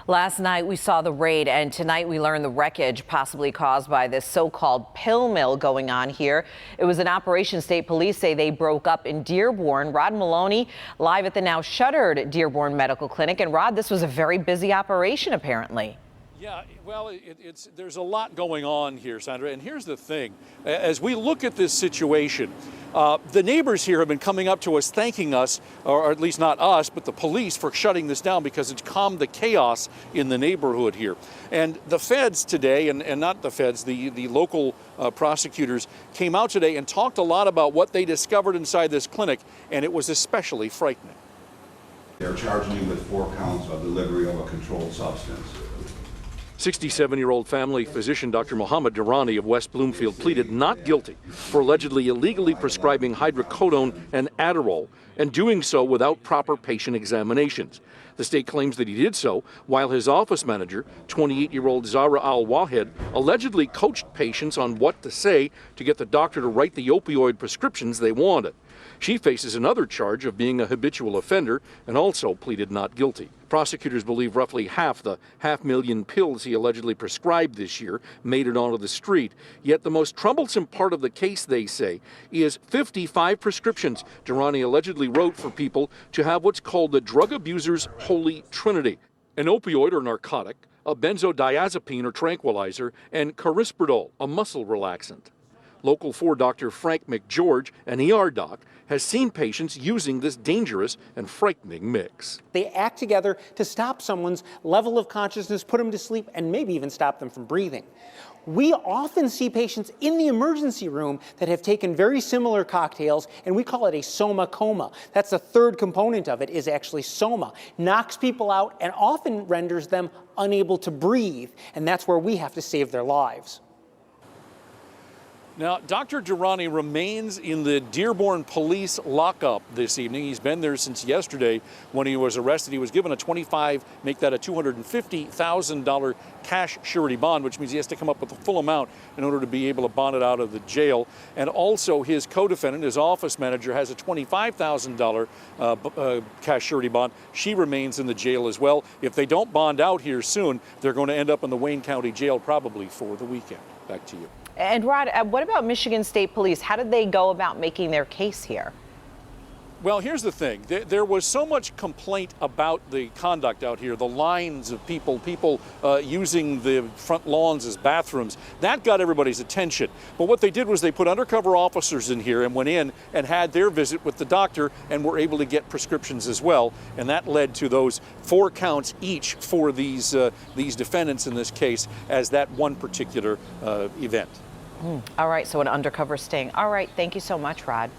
Last night we saw the raid, and tonight we learned the wreckage possibly caused by this so-called pill mill going on here. It was an operation state police say they broke up in Dearborn. Rod Maloney live at the now shuttered Dearborn Medical Clinic. And Rod, this was a very busy operation apparently. Yeah, well, there's a lot going on here, Sandra, and here's the thing. As we look at this situation, the neighbors here have been coming up to us thanking us, or at least not us, but the police for shutting this down because it's calmed the chaos in the neighborhood here. And the feds today, and not the feds, the local prosecutors came out today and talked a lot about what they discovered inside this clinic, and it was especially frightening. They're charging you with 4 counts of delivery of a controlled substance. 67-year-old family physician Dr. Mohammed Durrani of West Bloomfield pleaded not guilty for allegedly illegally prescribing hydrocodone and Adderall, and doing so without proper patient examinations. The state claims that he did so while his office manager, 28-year-old Zahra Al-Wahed, allegedly coached patients on what to say to get the doctor to write the opioid prescriptions they wanted. She faces another charge of being a habitual offender and also pleaded not guilty. Prosecutors believe roughly half the 500,000 pills he allegedly prescribed this year made it onto the street. Yet the most troublesome part of the case, they say, is 55 prescriptions Durrani allegedly wrote for people to have what's called the drug abuser's holy trinity: an opioid or narcotic, a benzodiazepine or tranquilizer, and cariprazole, a muscle relaxant. Local 4 Dr. Frank McGeorge, an ER doc, has seen patients using this dangerous and frightening mix. They act together to stop someone's level of consciousness, put them to sleep, and maybe even stop them from breathing. We often see patients in the emergency room that have taken very similar cocktails, and we call it a soma coma. That's the third component of it, is actually soma. Knocks people out and often renders them unable to breathe, and that's where we have to save their lives. Now, Dr. Durrani remains in the Dearborn police lockup this evening. He's been there since yesterday when he was arrested. He was given a $250,000 cash surety bond, which means he has to come up with the full amount in order to be able to bond it out of the jail. And also his co-defendant, his office manager, has a $25,000 cash surety bond. She remains in the jail as well. If they don't bond out here soon, they're going to end up in the Wayne County Jail probably for the weekend. Back to you. And Rod, what about Michigan State Police? How did they go about making their case here? Well, here's the thing. There was so much complaint about the conduct out here, the lines of people using the front lawns as bathrooms. That got everybody's attention. But what they did was they put undercover officers in here and went in and had their visit with the doctor and were able to get prescriptions as well. And that led to those 4 counts each for these defendants in this case as that one particular event. All right, so an undercover sting. All right, thank you so much, Rod.